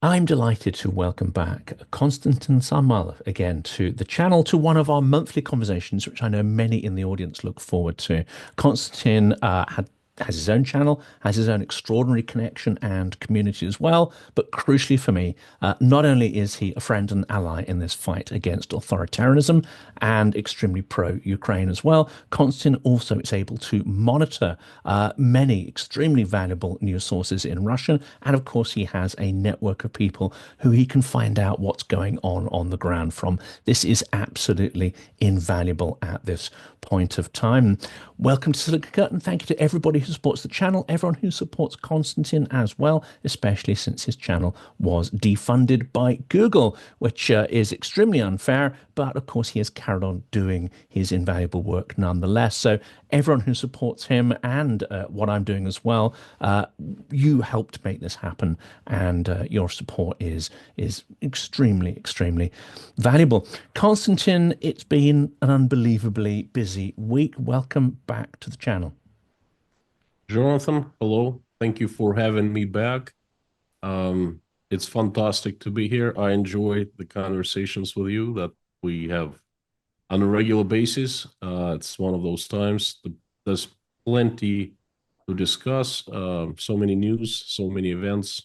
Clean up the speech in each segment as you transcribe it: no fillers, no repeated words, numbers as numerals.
I'm delighted to welcome back Konstantin Samoilov again to the channel, to one of our monthly conversations, which I know many in the audience look forward to. Konstantin has his own channel, has his own extraordinary connection and community as well. But crucially for me, not only is he a friend and ally in this fight against authoritarianism and extremely pro-Ukraine as well, Konstantin also is able to monitor many extremely valuable news sources in Russian. And of course, he has a network of people who he can find out what's going on the ground from. This is absolutely invaluable at this point of time. Welcome to Silicon Curtain. Thank you to everybody who supports the channel, everyone who supports Konstantin as well, especially since his channel was defunded by Google, which is extremely unfair. But of course, he has carried on doing his invaluable work nonetheless. So everyone who supports him and what I'm doing as well, you helped make this happen, and your support is extremely valuable. Konstantin, it's been an unbelievably busy week. Welcome back to the channel. Jonathan, hello. Thank you for having me back. It's fantastic to be here. I enjoy the conversations with you that we have on a regular basis. It's one of those times. There's plenty to discuss. So many news, so many events.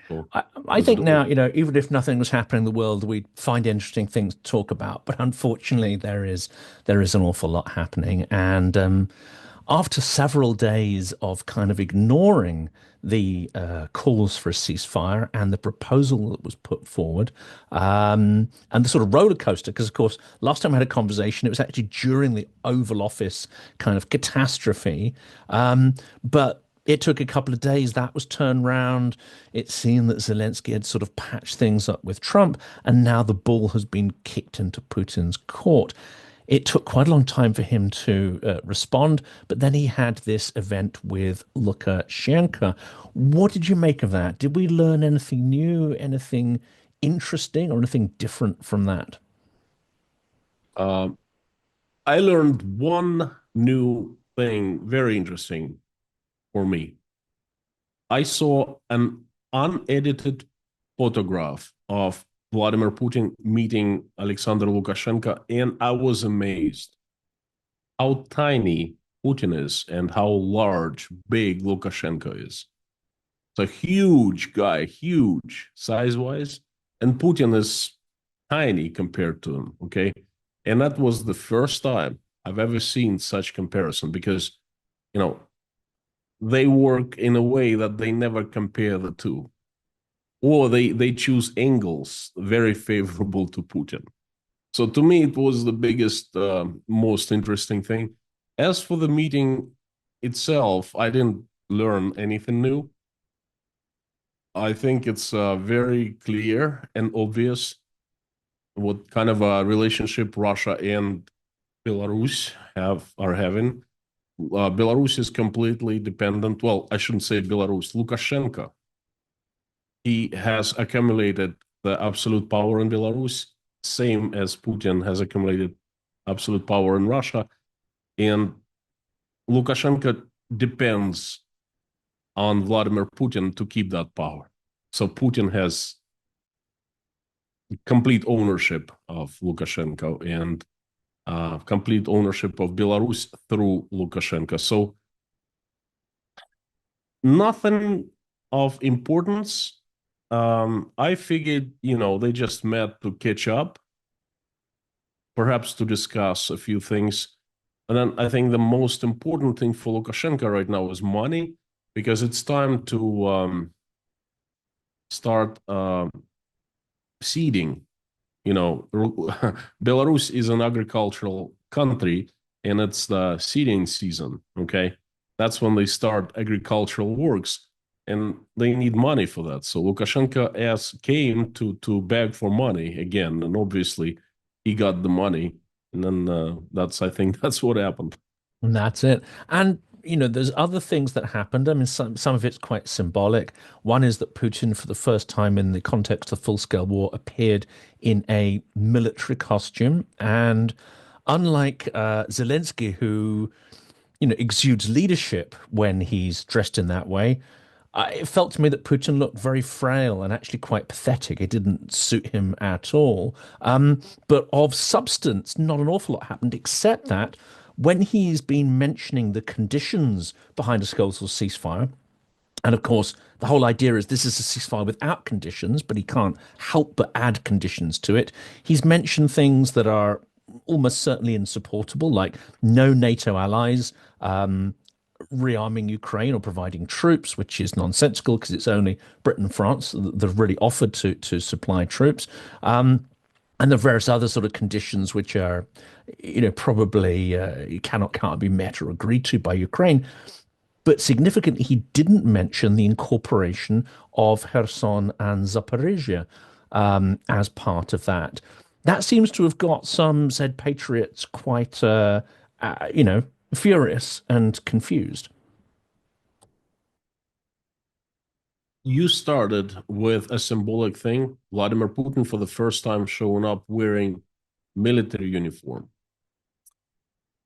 So I let's think do now, it. even if nothing was happening in the world, we'd find interesting things to talk about. But unfortunately, there is an awful lot happening, and after several days of kind of ignoring the calls for a ceasefire and the proposal that was put forward, and the sort of roller coaster, because of course, last time I had a conversation, it was actually during the Oval Office kind of catastrophe, but it took a couple of days. That was turned round. It seemed that Zelensky had sort of patched things up with Trump, and now the ball has been kicked into Putin's court. It took quite a long time for him to respond, but then he had this event with Lukashenko. What did you make of that? Did we learn anything new, anything interesting, or anything different from that? Um, I learned one new thing, very interesting for me. I saw an unedited photograph of Vladimir Putin meeting Alexander Lukashenko, and I was amazed how tiny Putin is and how large, big Lukashenko is. It's a huge guy, huge size wise, and Putin is tiny compared to him. Okay. And that was the first time I've ever seen such comparison because, you know, they work in a way that they never compare the two, or they choose angles very favorable to Putin. So to me, it was the biggest, most interesting thing. As for the meeting itself, I didn't learn anything new. I think it's very clear and obvious what kind of a relationship Russia and Belarus are having. Belarus is completely dependent. Well, I shouldn't say Belarus. Lukashenko, he has accumulated the absolute power in Belarus, same as Putin has accumulated absolute power in Russia. And Lukashenko depends on Vladimir Putin to keep that power. So Putin has complete ownership of Lukashenko and complete ownership of Belarus through Lukashenko. So nothing of importance. I figured, they just met to catch up, perhaps to discuss a few things. And then I think the most important thing for Lukashenko right now is money, because it's time to start seeding. Belarus is an agricultural country, and it's the seeding season. Okay, that's when they start agricultural works, and they need money for that. So Lukashenko came to beg for money again, and obviously he got the money, and then I think that's what happened. And that's it. And there's other things that happened. I mean, some of it's quite symbolic. One is that Putin, for the first time in the context of full-scale war, appeared in a military costume. And unlike Zelensky, who exudes leadership when he's dressed in that way, it felt to me that Putin looked very frail and actually quite pathetic. It didn't suit him at all. But of substance, not an awful lot happened, except that when he's been mentioning the conditions behind a skeletal ceasefire, and of course, the whole idea is this is a ceasefire without conditions, but he can't help but add conditions to it. He's mentioned things that are almost certainly insupportable, like no NATO allies, rearming Ukraine or providing troops, which is nonsensical because it's only Britain and France that have really offered to supply troops. And the various other sort of conditions which are, probably can't be met or agreed to by Ukraine. But significantly, he didn't mention the incorporation of Kherson and Zaporizhia as part of that. That seems to have got some said patriots quite, furious and confused. You started with a symbolic thing, Vladimir Putin for the first time showing up wearing military uniform.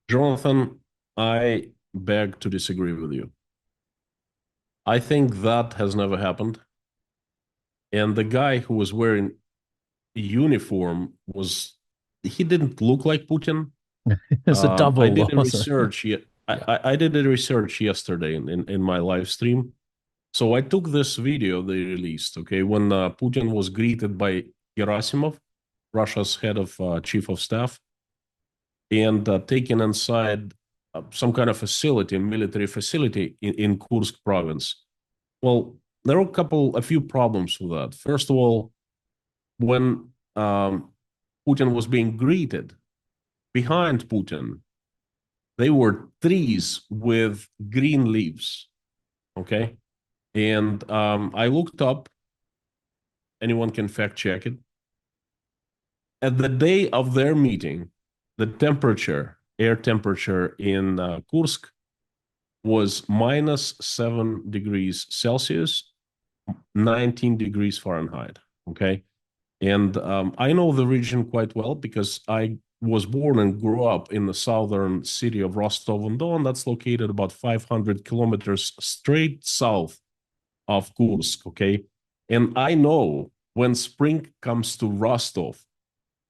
Jonathan, I beg to disagree with you. I think that has never happened. And the guy who was wearing a uniform he didn't look like Putin. It's a I double, did a wasn't it? research. Yeah. I did a research yesterday in my live stream. So I took this video they released, okay, when Putin was greeted by Gerasimov, Russia's head of chief of staff, and taken inside some kind of facility, military facility in Kursk province. Well, there are a few problems with that. First of all, when Putin was being greeted, behind Putin, they were trees with green leaves, okay? And I looked up, anyone can fact check it. At the day of their meeting, the air temperature in Kursk was -7 degrees Celsius, 19 degrees Fahrenheit. Okay. And I know the region quite well because I was born and grew up in the southern city of Rostov-on-Don. That's located about 500 kilometers straight south of Kursk. Okay. And I know when spring comes to Rostov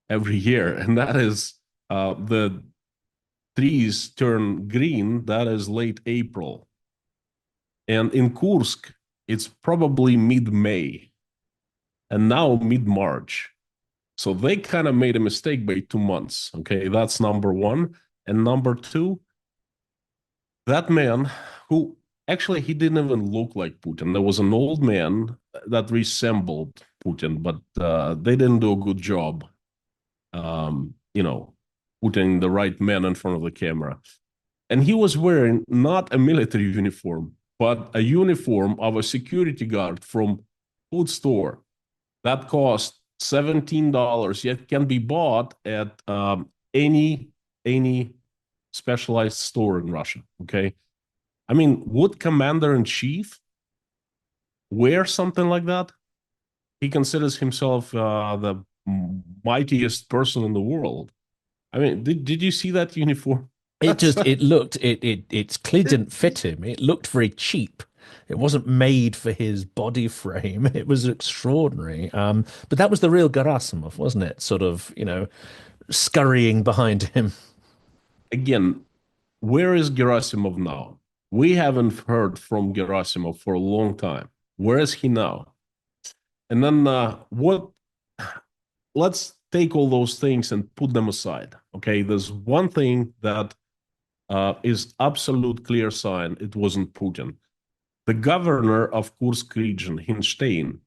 every year, and that is the trees turn green, that is late April. And in Kursk, it's probably mid-May and now mid-March. So they kind of made a mistake by 2 months. Okay, that's number one. And number two, that man who actually he didn't even look like Putin. There was an old man that resembled Putin, but they didn't do a good job, putting the right man in front of the camera. And he was wearing not a military uniform, but a uniform of a security guard from food store that cost $17, yet can be bought at any specialized store in Russia. Okay, I mean, would commander in chief wear something like that? He considers himself the mightiest person in the world. I mean, did you see that uniform? It just it looked it clearly didn't fit him. It looked very cheap. It wasn't made for his body frame. It was extraordinary. But that was the real Gerasimov, wasn't it? Sort of, scurrying behind him. Again, where is Gerasimov now? We haven't heard from Gerasimov for a long time. Where is he now? And then what? Let's take all those things and put them aside. Okay, there's one thing that is absolute clear sign it wasn't Putin. The governor of Kursk region, Hinstein,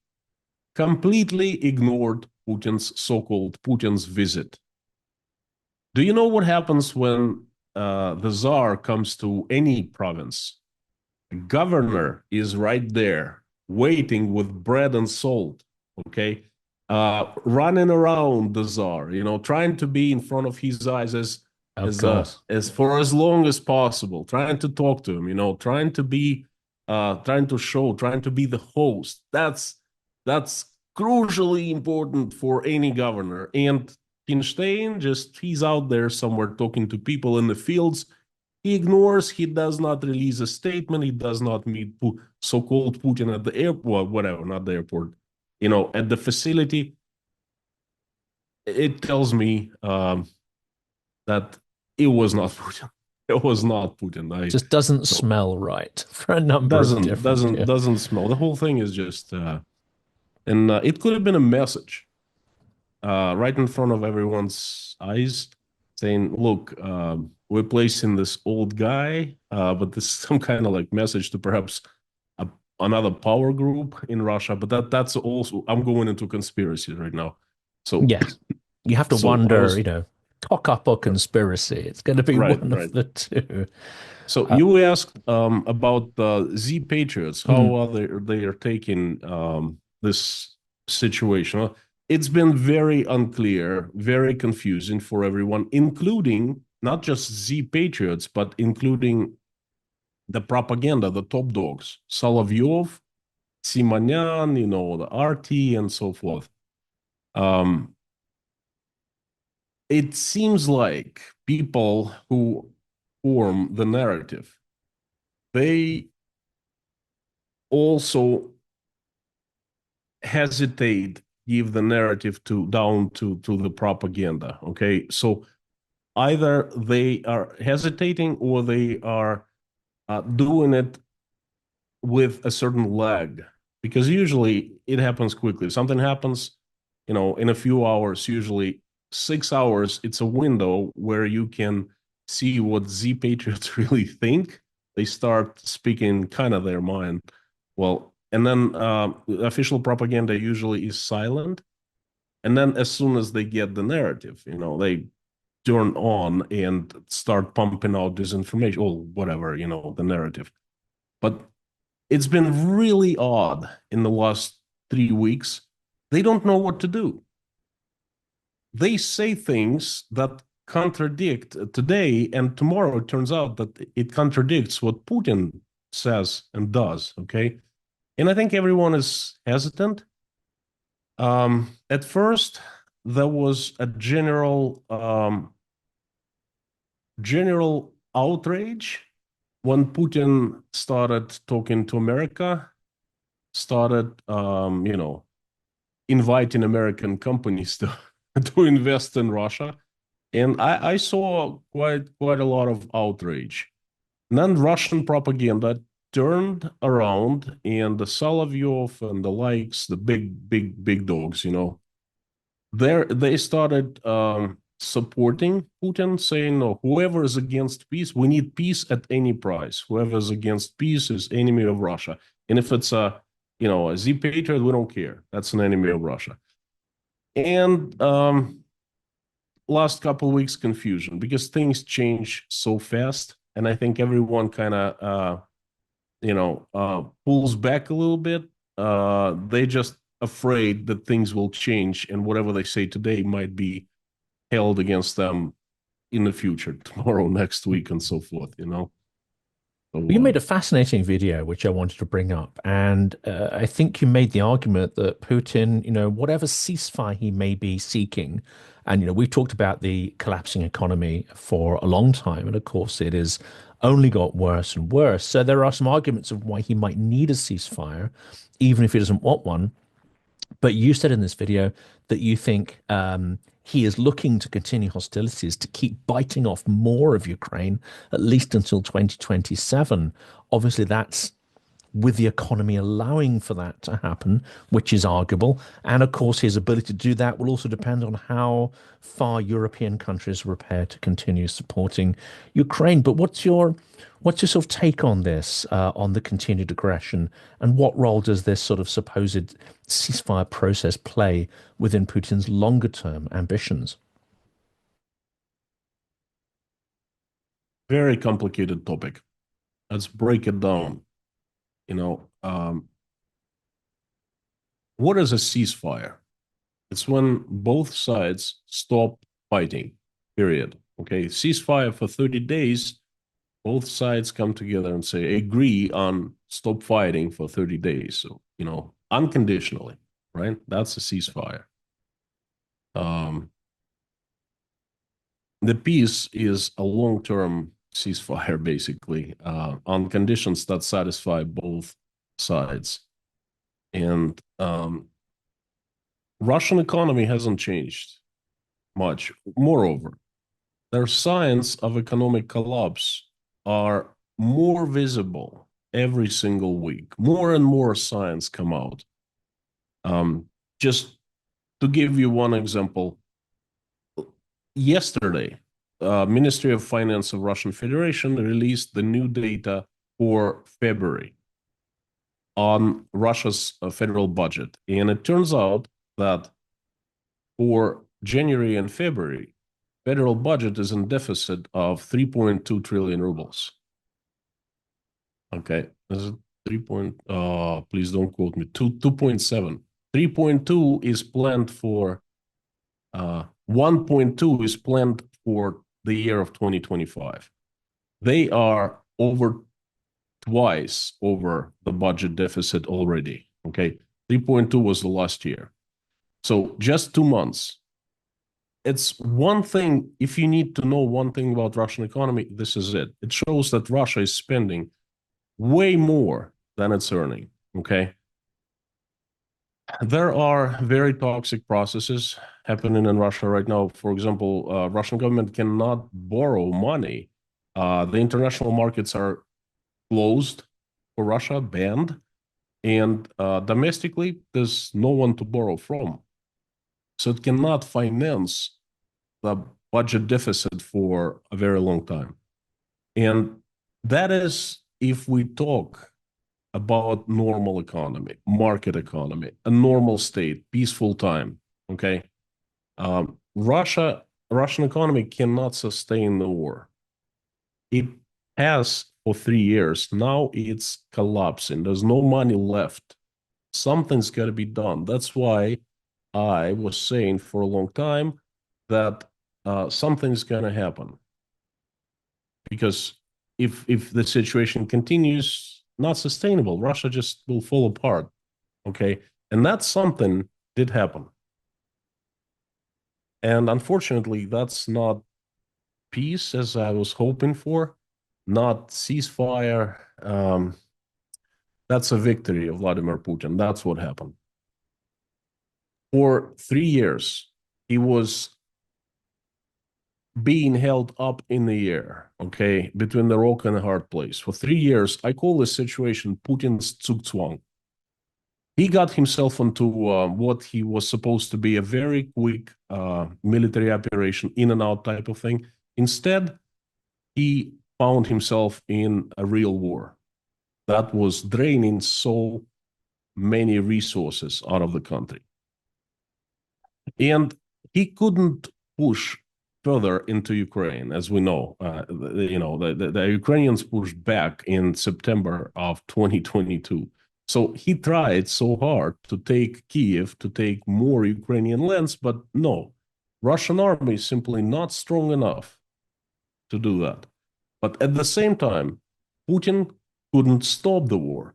completely ignored Putin's visit. Do you know what happens when the czar comes to any province? The governor is right there, waiting with bread and salt. Okay, running around the czar, trying to be in front of his eyes Of course. as for as long as possible, trying to talk to him, trying to be trying to be the host. That's crucially important for any governor. And Kinstein he's out there somewhere talking to people in the fields, He ignores, he does not release a statement, he does not meet so-called Putin at the airport, whatever, not the airport, at the facility. It tells me that it was not Putin. It was not Putin. Just doesn't So smell right for a number of doesn't different. doesn't Yeah. doesn't smell. The whole thing is just, and it could have been a message right in front of everyone's eyes, saying, "Look, we're placing this old guy, but this is some kind of like message to perhaps a, another power group in Russia." But that's also, I'm going into conspiracy right now. So Yes. You have to so I wonder, was cock up or conspiracy. It's going to be right, one of right. the two. So Uh, you asked about the Z Patriots, mm, how are they are taking this situation. Well, it's been very unclear, very confusing for everyone, including not just Z Patriots, but including the propaganda, the top dogs, Solovyov, Simonyan, the RT, and so forth. Um, it seems like people who form the narrative, they also hesitate give the narrative to the propaganda. Okay, so either they are hesitating or they are doing it with a certain lag, because usually it happens quickly. Something happens, in a few hours. Usually 6 hours, it's a window where you can see what Z Patriots really think. They start speaking kind of their mind. Well, and then official propaganda usually is silent. And then as soon as they get the narrative, they turn on and start pumping out disinformation or whatever, the narrative. But it's been really odd in the last 3 weeks. They don't know what to do. They say things that contradict today, and tomorrow it turns out that it contradicts what Putin says and does. Okay. And I think everyone is hesitant. At first, there was a general outrage when Putin started talking to America, started inviting American companies to to invest in Russia, and I saw quite a lot of outrage. And then Russian propaganda turned around, and the Solovyov and the likes, the big dogs, they started supporting Putin, saying, "No, whoever is against peace, we need peace at any price. Whoever is against peace is enemy of Russia. And if it's a Z patriot, we don't care. That's an enemy of Russia." And last couple of weeks, confusion because things change so fast, and I think everyone kind of pulls back a little bit. They just afraid that things will change, and whatever they say today might be held against them in the future, tomorrow, next week, and so forth. So, you made a fascinating video, which I wanted to bring up. And I think you made the argument that Putin, whatever ceasefire he may be seeking, and, we've talked about the collapsing economy for a long time. And of course, it has only got worse and worse. So there are some arguments of why he might need a ceasefire, even if he doesn't want one. But you said in this video that you think he is looking to continue hostilities to keep biting off more of Ukraine, at least until 2027. Obviously, that's with the economy allowing for that to happen, which is arguable. And of course, his ability to do that will also depend on how far European countries are prepared to continue supporting Ukraine. But what's your sort of take on this, on the continued aggression, and what role does this sort of supposed ceasefire process play within Putin's longer term ambitions? very complicated topic. Let's break it down. What is a ceasefire? It's when both sides stop fighting, period. Okay, ceasefire for 30 days, both sides come together and say, agree on stop fighting for 30 days. So, unconditionally, right? That's a ceasefire. Um, the peace is a long term ceasefire, basically, on conditions that satisfy both sides. And Russian economy hasn't changed much. Moreover, their signs of economic collapse are more visible every single week. More and more signs come out. Just to give you one example, yesterday, Ministry of Finance of Russian Federation released the new data for February on Russia's federal budget. And it turns out that for January and February, federal budget is in deficit of 3.2 trillion rubles. Okay, is it 3 point, please don't quote me, 2.7. 3.2 is planned for, 1.2 is planned for the year of 2025. They are over twice over the budget deficit already. Okay, 3.2 was the last year. So just 2 months. It's one thing, if you need to know one thing about Russian economy, this is it. It shows that Russia is spending way more than it's earning, okay? There are very toxic processes happening in Russia right now. For example, Russian government cannot borrow money. The international markets are closed for Russia, banned, and domestically, there's no one to borrow from. So it cannot finance the budget deficit for a very long time. And that is if we talk about normal economy, market economy, a normal state, peaceful time, okay? Russian economy cannot sustain the war. It has for 3 years. Now it's collapsing. There's no money left. Something's got to be done. That's why I was saying for a long time that something's going to happen. Because if the situation continues, not sustainable, Russia just will fall apart. Okay, and that something did happen. And unfortunately, that's not peace as I was hoping for, not ceasefire. That's a victory of Vladimir Putin. That's what happened. For 3 years, he was being held up in the air, okay, between the rock and a hard place. For 3 years, I call this situation Putin's Zugzwang. He got himself into what he was supposed to be a very quick military operation, in and out type of thing. Instead, he found himself in a real war that was draining so many resources out of the country. And he couldn't push further into Ukraine, as we know. The Ukrainians pushed back in September of 2022. So he tried so hard to take Kiev, to take more Ukrainian lands, but no, Russian army is simply not strong enough to do that. But at the same time, Putin couldn't stop the war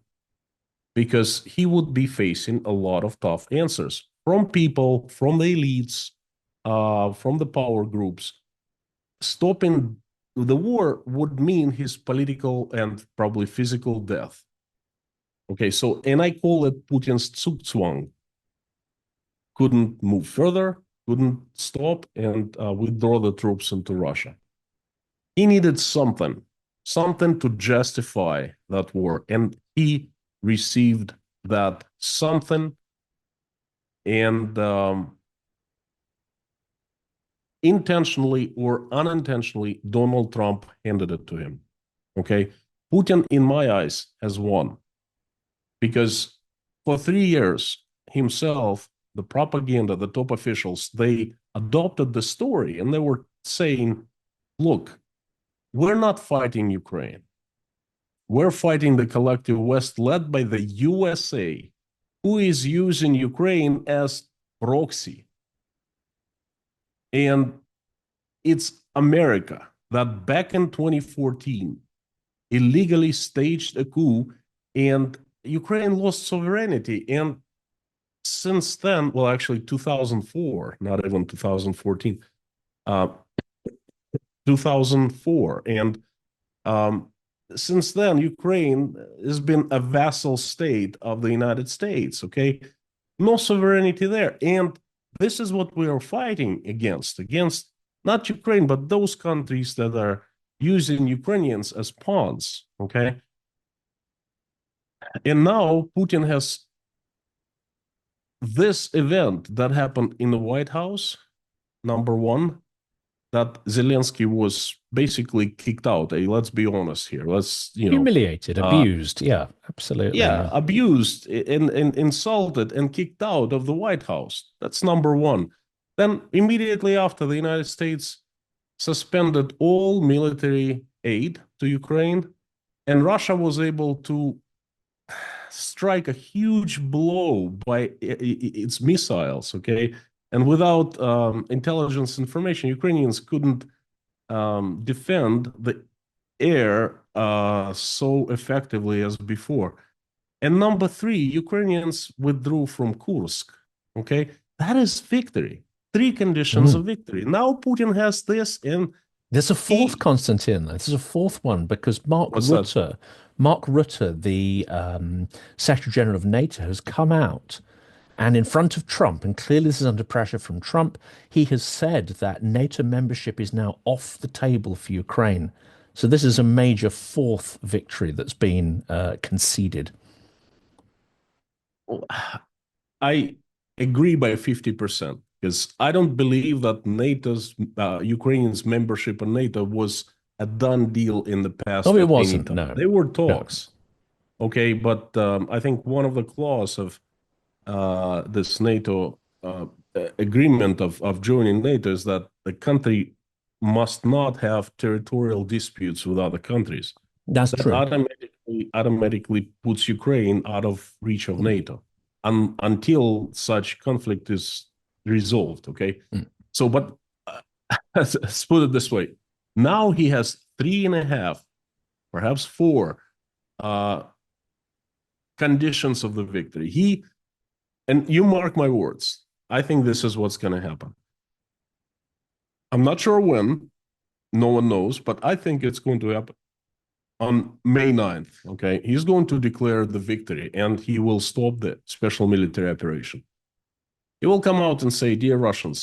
because he would be facing a lot of tough answers from people, from the elites, from the power groups. Stopping the war would mean his political and probably physical death. Okay, so, and I call it Putin's Zugzwang. Couldn't move further, couldn't stop and withdraw the troops into Russia. He needed something to justify that war, and he received that something, and intentionally or unintentionally, Donald Trump handed it to him. Okay, Putin, in my eyes, has won because for 3 years, himself, the propaganda, the top officials, they adopted the story and they were saying, look, we're not fighting Ukraine. We're fighting the collective West led by the USA, who is using Ukraine as proxy. And it's America that back in 2014 illegally staged a coup and Ukraine lost sovereignty. And since then, well, actually 2004, not even 2014, 2004. And Um, since then, Ukraine has been a vassal state of the United States. Okay, no sovereignty there, and this is what we are fighting against not Ukraine, but those countries that are using Ukrainians as pawns. Okay, and now Putin has this event that happened in the White House. Number one, that Zelensky was basically kicked out. Hey, let's be honest here. Humiliated, Uh, abused. Yeah, absolutely. yeah, Yeah. abused and insulted and kicked out of the White House. That's number one. Then immediately after, the United States suspended all military aid to Ukraine, and Russia was able to strike a huge blow by its missiles. Okay, and without intelligence information, Ukrainians couldn't defend the air so effectively as before. And number three, Ukrainians withdrew from Kursk. Okay, that is victory. Three conditions Mm. of victory. Now Putin has this, and There's a fourth, he Konstantin. There's a fourth one because what's that? Mark Rutte, the Secretary General of NATO, has come out and in front of Trump, and clearly this is under pressure from Trump, he has said that NATO membership is now off the table for Ukraine. So this is a major fourth victory that's been conceded. I agree by 50% because I don't believe that NATO's Ukraine's membership in NATO was a done deal in the Oh, past it at any wasn't. time. No, They were no. talks, okay, but I think one of the clause of this NATO agreement of joining NATO is that the country must not have territorial disputes with other countries. That's That true. automatically puts Ukraine out of reach of NATO until such conflict is resolved. Okay, Mm. so but let's put it this way: now he has three and a half, perhaps four, uh, conditions of the victory. And you mark my words. I think this is what's going to happen. I'm not sure when. No one knows, but I think it's going to happen on May 9th, okay, he's going to declare the victory and he will stop the special military operation. He will come out and say, "Dear Russians,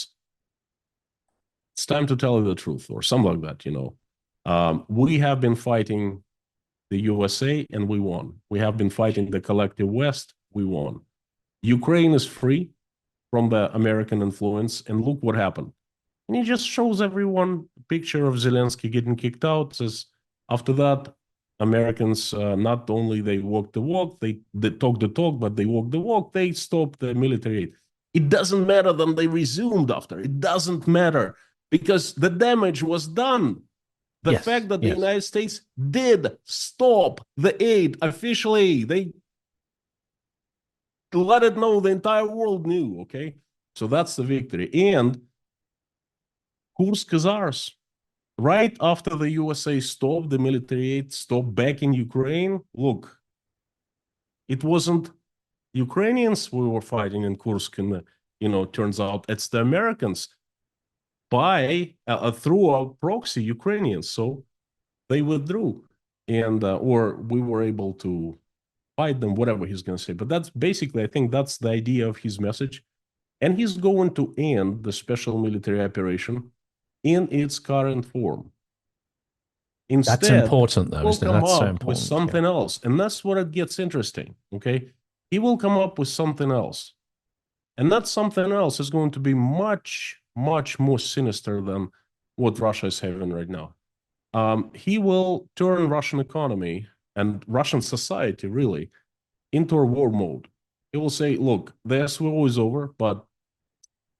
it's time to tell you the truth," or something like that, you know. We have been fighting the USA and we won. We have been fighting the collective West, we won. Ukraine is free from the American influence, and look what happened. And he just shows everyone a picture of Zelensky getting kicked out, says, after that, Americans not only they walk the walk, they talk the talk, but they walk the walk. They stop the military aid. It doesn't matter then they resumed after. It doesn't matter because the damage was done. The Yes, fact that the yes. United States did stop the aid officially, they let it know, the entire world knew. Okay, so that's the victory. And Kursk is ours. Right after the USA stopped the military aid, stopped backing Ukraine, look, it wasn't Ukrainians we were fighting in Kursk, and turns out it's the Americans by through our proxy Ukrainians. So they withdrew, and or we were able to fight them, whatever he's going to say. But that's basically, I think that's the idea of his message, and he's going to end the special military operation in its current form. That's Instead, important, though, will isn't it? come That's so up with important. Yeah. something else. And that's what it gets interesting. Okay. He will come up with something else. And that something else is going to be much, much more sinister than what Russia is having right now. He will turn Russian economy and Russian society really into a war mode. He will say, look, the SWO is over, but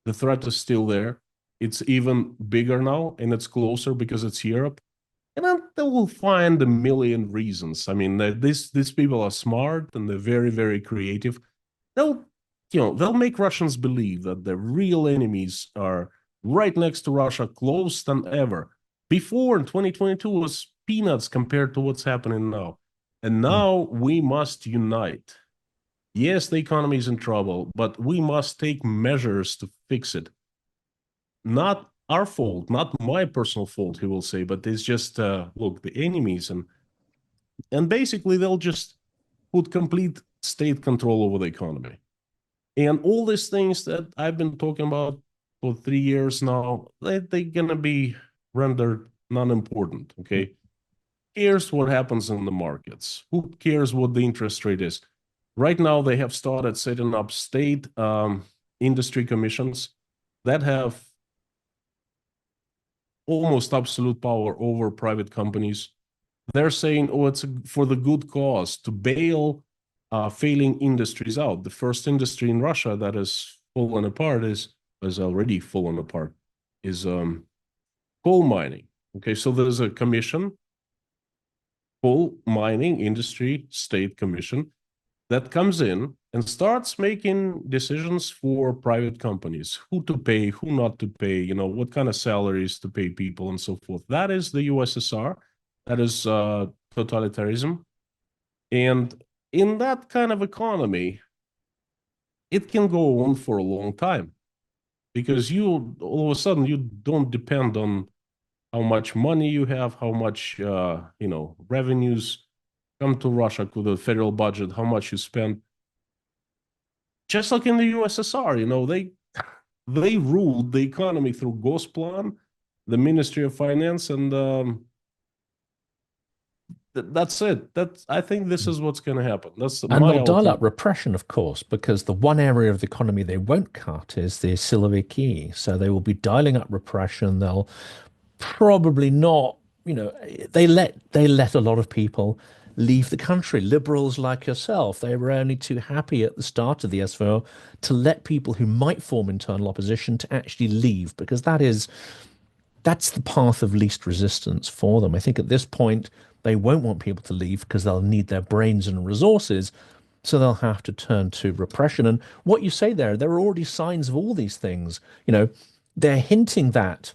the threat is still there. It's even bigger now and it's closer because it's Europe. And then they will find a million reasons. I mean, these people are smart and they're very, very creative. They'll, they'll make Russians believe that the real enemies are right next to Russia, close than ever. Before in 2022 was peanuts compared to what's happening now. And Mm. now we must unite. Yes, the economy is in trouble, but we must take measures to fix it. Not our fault, not my personal fault, he will say, but it's just look, the enemies, and basically they'll just put complete state control over the economy. And all these things that I've been talking about for 3 years now, they're gonna be rendered non-important. Okay. Who cares what happens in the markets? Who cares what the interest rate is? Right now, they have started setting up state industry commissions that have almost absolute power over private companies. They're saying, oh, it's for the good cause to bail failing industries out. The first industry in Russia that has fallen apart is already fallen apart is coal mining. Okay, so there's a commission, coal mining industry state commission, that comes in and starts making decisions for private companies, who to pay, who not to pay, you know, what kind of salaries to pay people and so forth. That is the USSR. That is totalitarianism. And in that kind of economy, it can go on for a long time because you all of a sudden you don't depend on how much money you have, how much revenues come to Russia to the federal budget, how much you spend. Just like in the USSR, you know, they ruled the economy through GOSPLAN, the Ministry of Finance, and that's it. I think this is what's going to happen. That's And my they'll dial outlook. up repression, of course, because the one area of the economy they won't cut is the Siloviki. So they will be dialing up repression. They'll probably not, they let a lot of people leave the country. Liberals like yourself, they were only too happy at the start of the SVO to let people who might form internal opposition to actually leave, because that's the path of least resistance for them. I think at this point, they won't want people to leave because they'll need their brains and resources. So they'll have to turn to repression. And what you say there are already signs of all these things. They're hinting that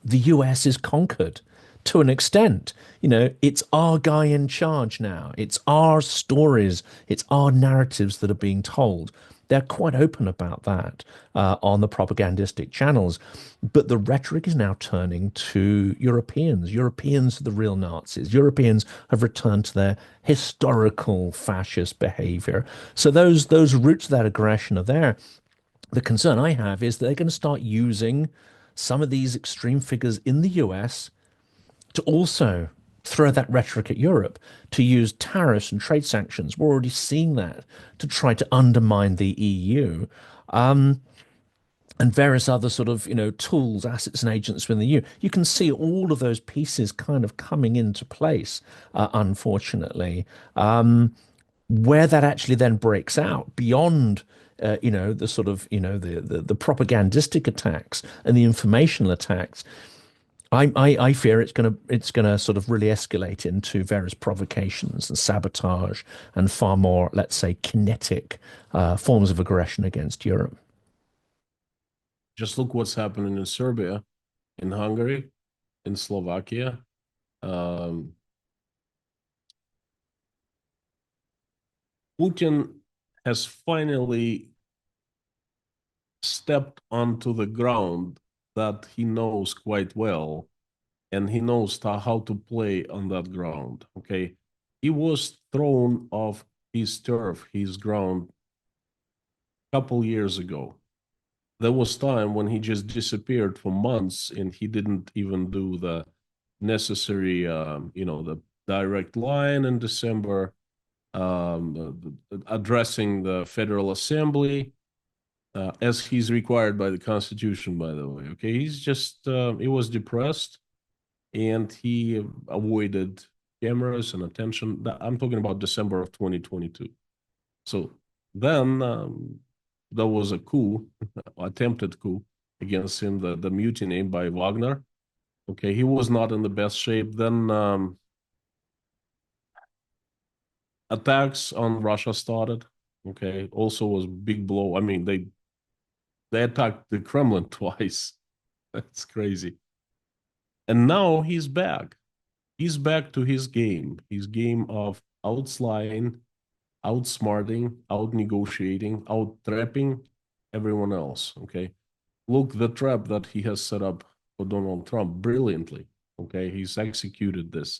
the US is conquered to an extent. It's our guy in charge now. It's our stories, it's our narratives that are being told. They're quite open about that on the propagandistic channels. But the rhetoric is now turning to Europeans. Europeans are the real Nazis. Europeans have returned to their historical fascist behavior. So those roots of that aggression are there. The concern I have is that they're going to start using some of these extreme figures in the US to also throw that rhetoric at Europe, to use tariffs and trade sanctions. We're already seeing that to try to undermine the EU. And various other sort of, tools, assets, and agents within the EU. You can see all of those pieces kind of coming into place, unfortunately. Where that actually then breaks out beyond the sort of the propagandistic attacks and the informational attacks, I fear it's gonna sort of really escalate into various provocations and sabotage and far more, let's say, kinetic forms of aggression against Europe. Just look what's happening in Serbia, in Hungary, in Slovakia. Putin has finally stepped onto the ground that he knows quite well, and he knows how to play on that ground. Okay, he was thrown off his turf, his ground, a couple years ago. There was time when he just disappeared for months, and he didn't even do the necessary, the direct line in December, addressing the Federal Assembly, as he's required by the Constitution, by the way. Okay, he was depressed, and he avoided cameras and attention. I'm talking about December of 2022. So then there was a coup, attempted coup against him, the mutiny by Wagner. Okay, he was not in the best shape. Then attacks on Russia started. Okay, also was big blow. I mean, they attacked the Kremlin twice. That's crazy. And now he's back. He's back to his game of outslying, outsmarting, out negotiating, out trapping everyone else. Okay. look, the trap that he has set up for Donald Trump brilliantly. Okay, he's executed this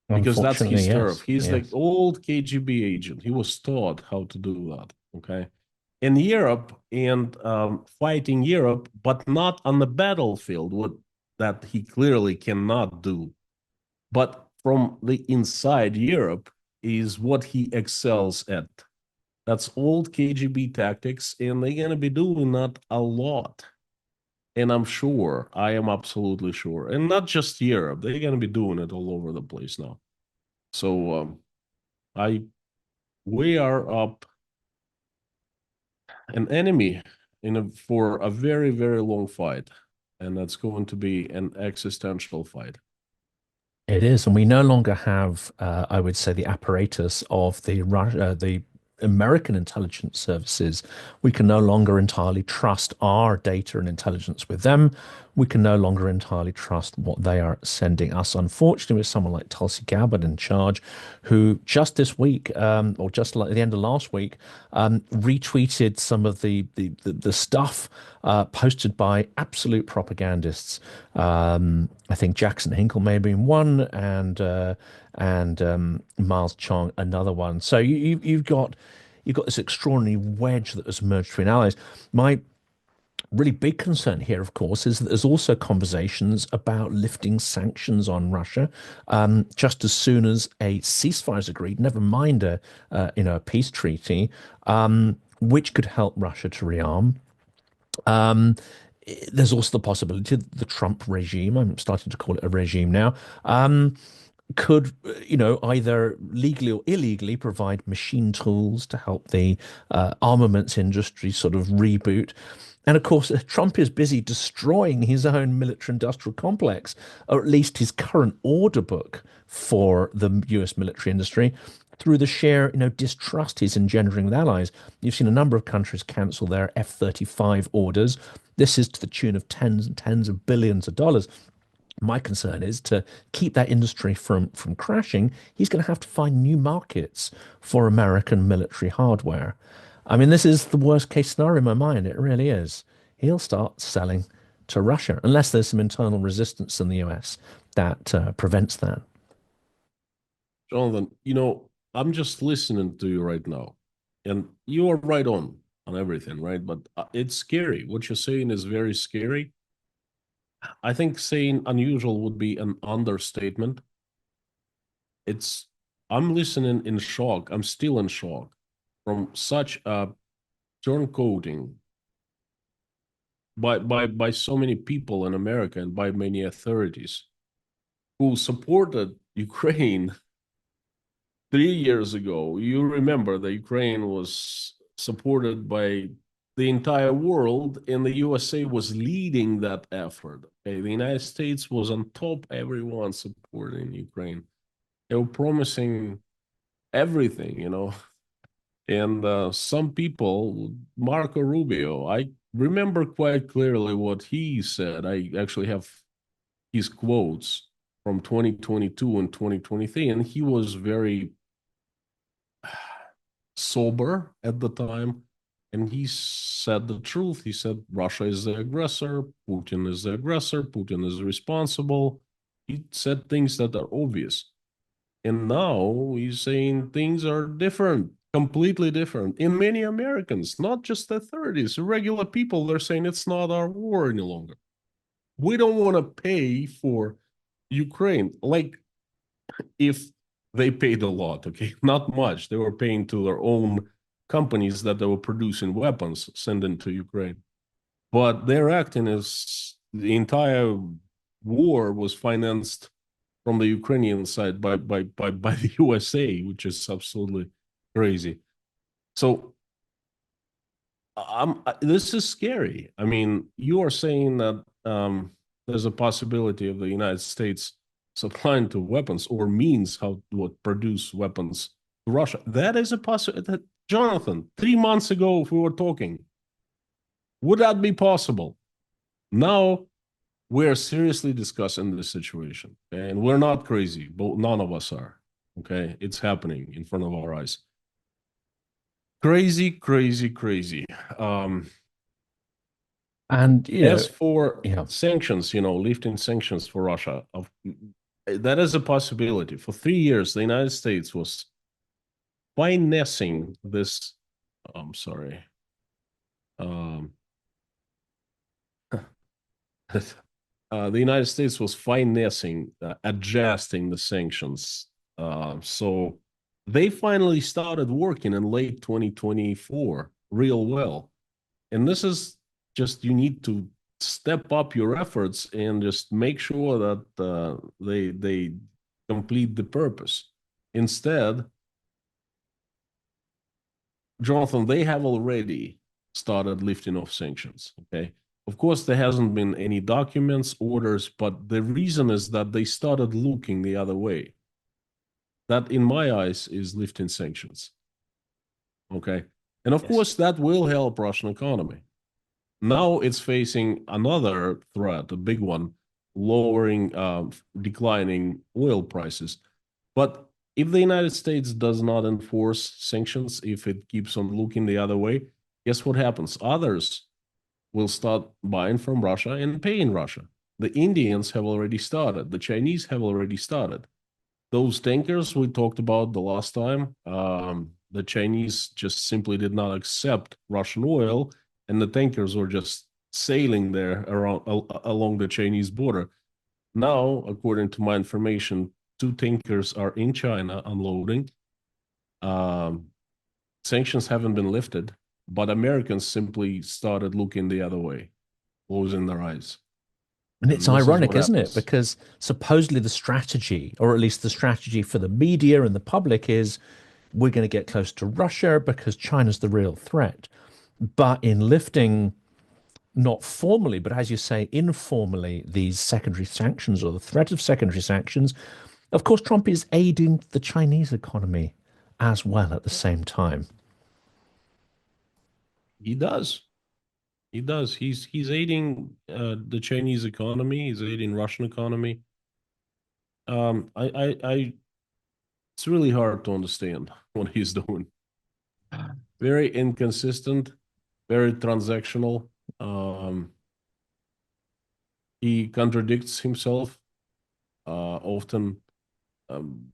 because that's Unfortunately, his turf. yes, He's the yes. old KGB agent. He was taught how to do that. Okay, in Europe and fighting Europe, but not on the battlefield, what that he clearly cannot do. But from the inside Europe is what he excels at. That's old KGB tactics, and they're going to be doing that a lot. And I'm sure, I am absolutely sure, and not just Europe, they're going to be doing it all over the place now. So I we are up an enemy for a very, very long fight, and that's going to be an existential fight. It is, and we no longer have, I would say, the apparatus of the American intelligence services. We can no longer entirely trust our data and intelligence with them. We can no longer entirely trust what they are sending us. Unfortunately, with someone like Tulsi Gabbard in charge, who just this week, or just like at the end of last week, retweeted some of the stuff posted by absolute propagandists. I think Jackson Hinkle may have been one, and Miles Chong another one. So you've got this extraordinary wedge that has emerged between allies. My really big concern here, of course, is that there's also conversations about lifting sanctions on Russia just as soon as a ceasefire is agreed. Never mind a peace treaty, which could help Russia to rearm. Um, there's also the possibility that the Trump regime, I'm starting to call it a regime now, could, either legally or illegally provide machine tools to help the armaments industry sort of reboot. And of course, Trump is busy destroying his own military industrial complex, or at least his current order book for the US military industry, through the sheer, distrust he's engendering with allies. You've seen a number of countries cancel their F-35 orders. This is to the tune of tens and tens of billions of dollars. My concern is to keep that industry from crashing, he's going to have to find new markets for American military hardware. I mean, this is the worst case scenario in my mind. It really is. He'll start selling to Russia unless there's some internal resistance in the US that prevents that. Jonathan, I'm just listening to you right now, and you are right on everything, right? But it's scary. What you're saying is very scary. I think saying unusual would be an understatement. It's I'm listening in shock. I'm still in shock from such a turncoating by so many people in America and by many authorities who supported Ukraine 3 years ago. You remember that Ukraine was supported by the entire world, and the USA was leading that effort. Okay? The United States was on top, everyone supporting Ukraine. They were promising everything. And some people, Marco Rubio, I remember quite clearly what he said. I actually have his quotes from 2022 and 2023, and he was very sober at the time. And he said the truth. He said Russia is the aggressor, Putin is the aggressor, Putin is responsible. He said things that are obvious. And now he's saying things are different, completely different. In many Americans, not just the 30s, regular people, they're saying it's not our war any longer. We don't want to pay for Ukraine. Like if they paid a lot, okay, not much. They were paying to their own companies that they were producing weapons, sending to Ukraine. But they're acting as the entire war was financed from the Ukrainian side by the USA, which is absolutely crazy. So this is scary. I mean, you are saying that there's a possibility of the United States supplying to weapons or means how to produce weapons to Russia. That is a possibility. Jonathan, 3 months ago, if we were talking, would that be possible? Now we're seriously discussing this situation, and we're not crazy, but none of us are. Okay, it's happening in front of our eyes. Crazy, crazy, crazy. Um, And, As for yeah. sanctions, lifting sanctions for Russia, that is a possibility. For 3 years, the United States was financing this. I'm sorry. Um, the United States was financing, adjusting the sanctions. So they finally started working in late 2024 real well. And this is just, you need to step up your efforts and just make sure that they complete the purpose. Instead, Jonathan, they have already started lifting off sanctions. Okay. Of course, there hasn't been any documents, orders, but the reason is that they started looking the other way. That, in my eyes, is lifting sanctions. Okay. And of Yes. course, that will help Russian economy. Now it's facing another threat, a big one, lowering, declining oil prices. But if the United States does not enforce sanctions, if it keeps on looking the other way, guess what happens? Others will start buying from Russia and paying Russia. The Indians have already started. The Chinese have already started. Those tankers we talked about the last time, the Chinese just simply did not accept Russian oil, and the tankers were just sailing there around along the Chinese border. Now, according to my information, two tankers are in China unloading. Um, Sanctions haven't been lifted, but Americans simply started looking the other way, closing their eyes. And it's And this is what ironic, isn't it? happens. Because supposedly the strategy, or at least the strategy for the media and the public, is we're going to get close to Russia because China's the real threat. But in lifting, not formally, but as you say, informally, these secondary sanctions or the threat of secondary sanctions, of course, Trump is aiding the Chinese economy as well at the same time. He does. He does. He's aiding the Chinese economy. He's aiding Russian economy. I it's really hard to understand what he's doing. Very inconsistent, very transactional. Um, he contradicts himself often. Um,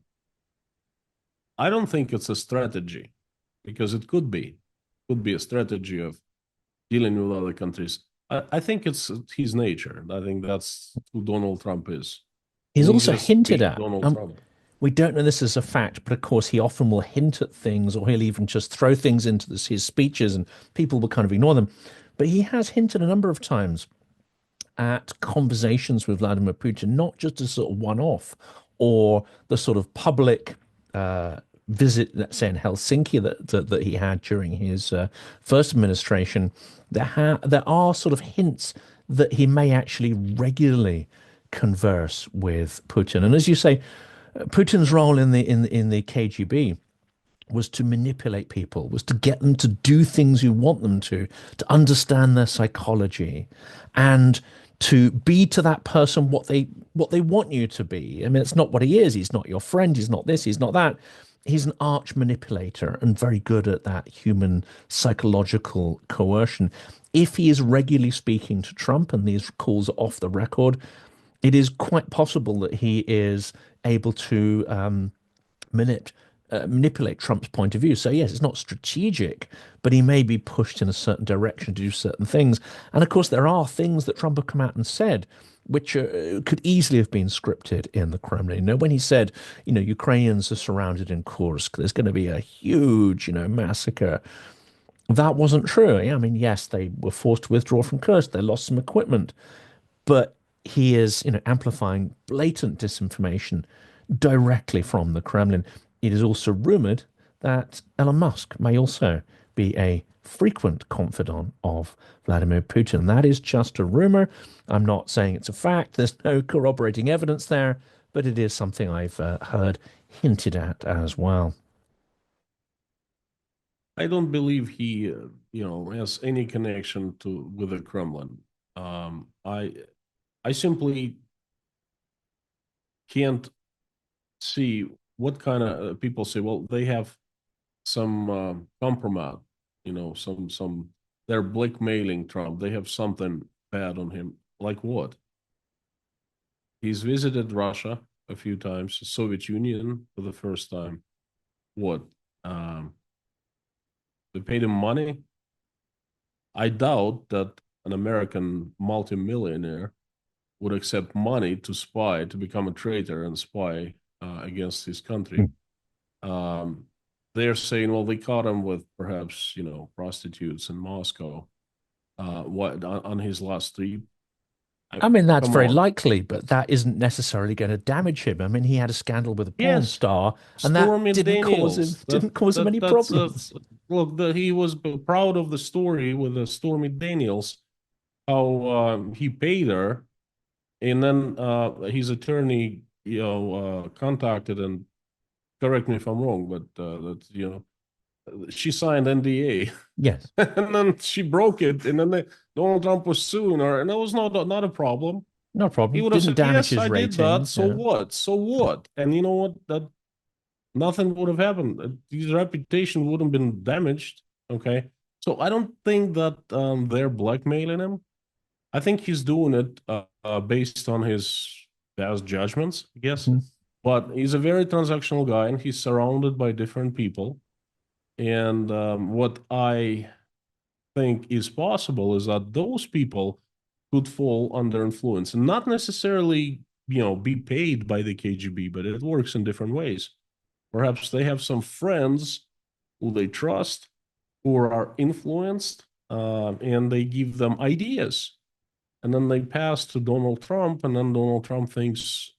I don't think it's a strategy because could be a strategy of dealing with other countries. I think it's his nature. I think that's who Donald Trump is. He's And he's also just hinted being at, Donald Trump. we don't know this as a fact, but of course he often will hint at things or he'll even just throw things into his speeches and people will kind of ignore them. But he has hinted a number of times at conversations with Vladimir Putin, not just as sort of one-off or the sort of public visit, let's say in Helsinki that he had during his first administration. There are sort of hints that he may actually regularly converse with Putin. And as you say, Putin's role in the KGB was to manipulate people, was to get them to do things you want them to understand their psychology, and to be to that person what they want you to be. I mean, it's not what he is. He's not your friend. He's not this. He's not that. He's an arch manipulator and very good at that human psychological coercion. If he is regularly speaking to Trump and these calls are off the record, it is quite possible that he is able to manip- manipulate Trump's point of view. So, yes, it's not strategic, but he may be pushed in a certain direction to do certain things. And of course, there are things that Trump have come out and said which could easily have been scripted in the Kremlin. When he said, Ukrainians are surrounded in Kursk, there's going to be a huge, massacre. That wasn't true. I mean, yes, they were forced to withdraw from Kursk. They lost some equipment, but he is, amplifying blatant disinformation directly from the Kremlin. It is also rumored that Elon Musk may also be a frequent confidant of Vladimir Putin. That is just a rumor. I'm not saying it's a fact. There's no corroborating evidence there, but it is something I've heard hinted at as well. I don't believe he, has any connection to with the Kremlin. Um, I I simply can't see what kind of people say. Well, they have some compromise, some they're blackmailing Trump. They have something bad on him. Like what? He's visited Russia a few times, the Soviet Union for the first time. What? Um, they paid him money. I doubt that an American multimillionaire would accept money to spy, to become a traitor and spy against his country. Um, they're saying, well, they caught him with perhaps, prostitutes in Moscow. What on his last trip? I mean, that's Come very on. likely, but that isn't necessarily going to damage him. I mean, he had a scandal with a porn Yes, star, and that Stormy didn't cause him Daniels. didn't cause him any That's problems. look. He was proud of the story with the Stormy Daniels, how he paid her, and then his attorney, contacted and correct me if I'm wrong, but she signed NDA, Yes, and then she broke it, and then Donald Trump was suing her, and that was not a problem. no He problem. would have Didn't said, damage "Yes, his I did that. ratings. So Yeah. what? So what?" And you know what? That nothing would have happened. His reputation wouldn't have been damaged. Okay, so I don't think that they're blackmailing him. I think he's doing it based on his past judgments, I guess. Mhm. But he's a very transactional guy, and he's surrounded by different people. And what I think is possible is that those people could fall under influence and not necessarily, be paid by the KGB, but it works in different ways. Perhaps they have some friends who they trust, who are influenced, and they give them ideas. And then they pass to Donald Trump, and then Donald Trump thinks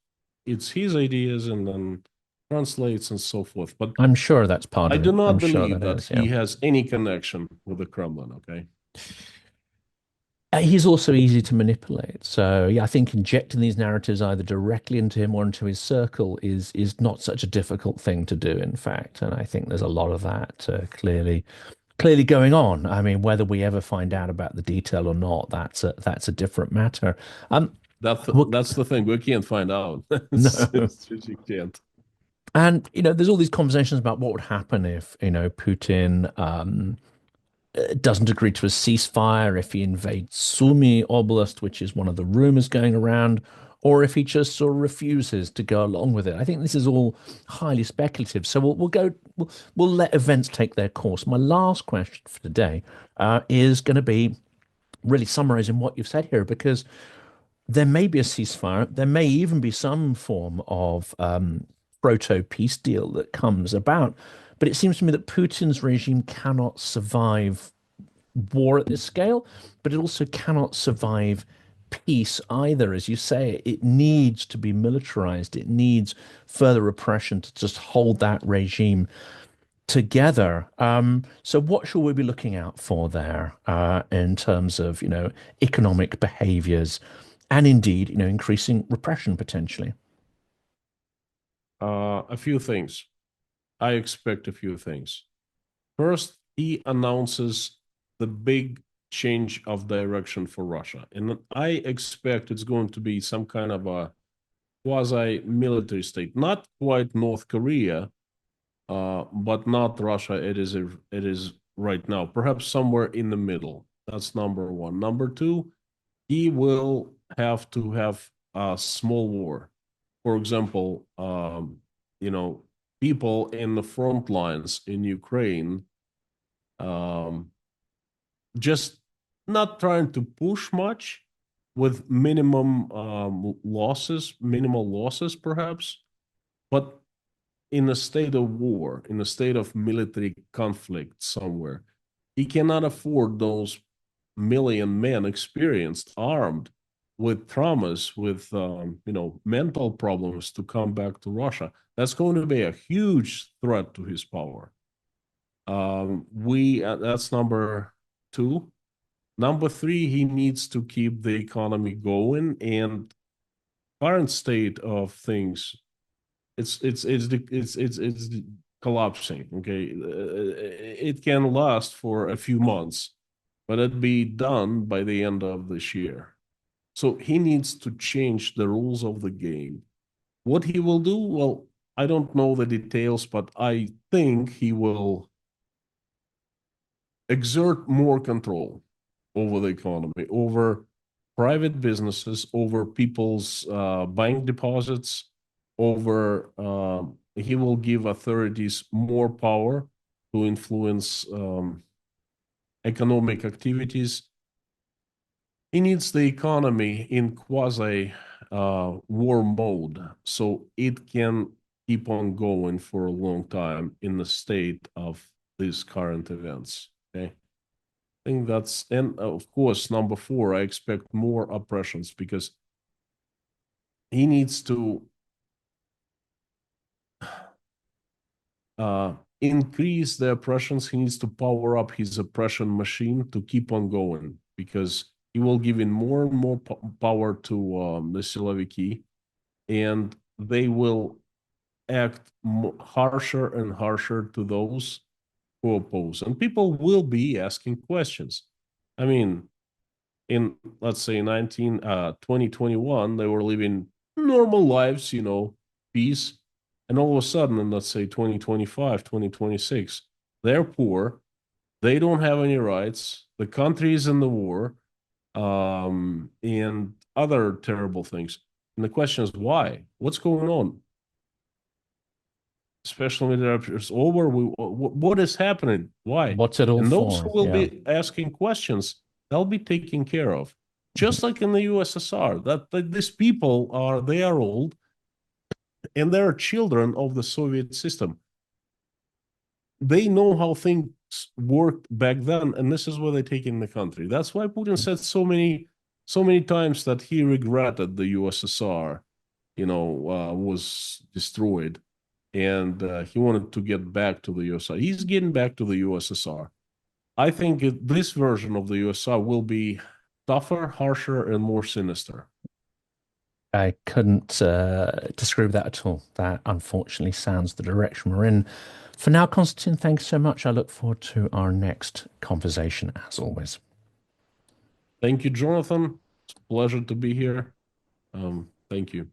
it's his ideas and then translates and so forth. But I'm sure that's part I of do it. I'm not sure believe that that is. Yeah. he has any connection with the Kremlin, okay? He's also easy to manipulate. So yeah, I think injecting these narratives either directly into him or into his circle is not such a difficult thing to do, in fact. And I think there's a lot of that clearly going on. I mean, whether we ever find out about the detail or not, that's a different matter. Well, That's the thing. We can't find out. no. You can't. And there's all these conversations about what would happen if Putin doesn't agree to a ceasefire, if he invades Sumy Oblast, which is one of the rumors going around, or if he just sort of refuses to go along with it. I think this is all highly speculative. So we'll let events take their course. My last question for today is going to be really summarizing what you've said here, because there may be a ceasefire, there may even be some form of proto peace deal that comes about. But it seems to me that Putin's regime cannot survive war at this scale, but it also cannot survive peace either. As you say, it needs to be militarized. It needs further repression to just hold that regime together. So what should we be looking out for there in terms of, economic behaviors and indeed, increasing repression potentially? A few things. I expect a few things. First, he announces the big change of direction for Russia. And I expect it's going to be some kind of a quasi-military state, not quite North Korea, but not Russia. It is right now, perhaps somewhere in the middle. That's number one. Number two, he will have to have a small war. For example, you know, people in the front lines in Ukraine, um, just not trying to push much with minimum losses, minimal losses perhaps, but in a state of war, in a state of military conflict somewhere. He cannot afford those million men experienced, armed with traumas, with mental problems to come back to Russia. That's going to be a huge threat to his power. We That's number two. Number three, he needs to keep the economy going, and current state of things, it's collapsing. Okay, it can last for a few months, but it'd be done by the end of this year. So he needs to change the rules of the game. What he will do, well, I don't know the details, but I think he will exert more control over the economy, over private businesses, over people's bank deposits, over he will give authorities more power to influence economic activities. He needs the economy in quasi war mode so it can keep on going for a long time in the state of these current events. Okay. I think that's, and of course, number four, I expect more oppressions because he needs to increase the oppressions. He needs to power up his oppression machine to keep on going because he will give in more and more power to the Siloviki, and they will act harsher and harsher to those who oppose. And people will be asking questions. I mean, in let's say 2021, they were living normal lives, peace. And all of a sudden, in let's say 2025, 2026, they're poor, they don't have any rights, the country is in the war, and other terrible things. And the question is why? What's going on? Especially when it's over, what is happening? Why? What's it all And those who for? will Yeah. be asking questions, they'll be taken care of. Just like in the USSR, that these people they are old and they are children of the Soviet system. They know how things worked back then, and this is what they take in the country. That's why Putin said so many times that he regretted the USSR, was destroyed, and he wanted to get back to the USSR. He's getting back to the USSR. I think this version of the USSR will be tougher, harsher, and more sinister. I couldn't disagree with that at all. That unfortunately sounds the direction we're in. For now, Konstantin, thanks so much. I look forward to our next conversation as always. Thank you, Jonathan. It's a pleasure to be here. Thank you.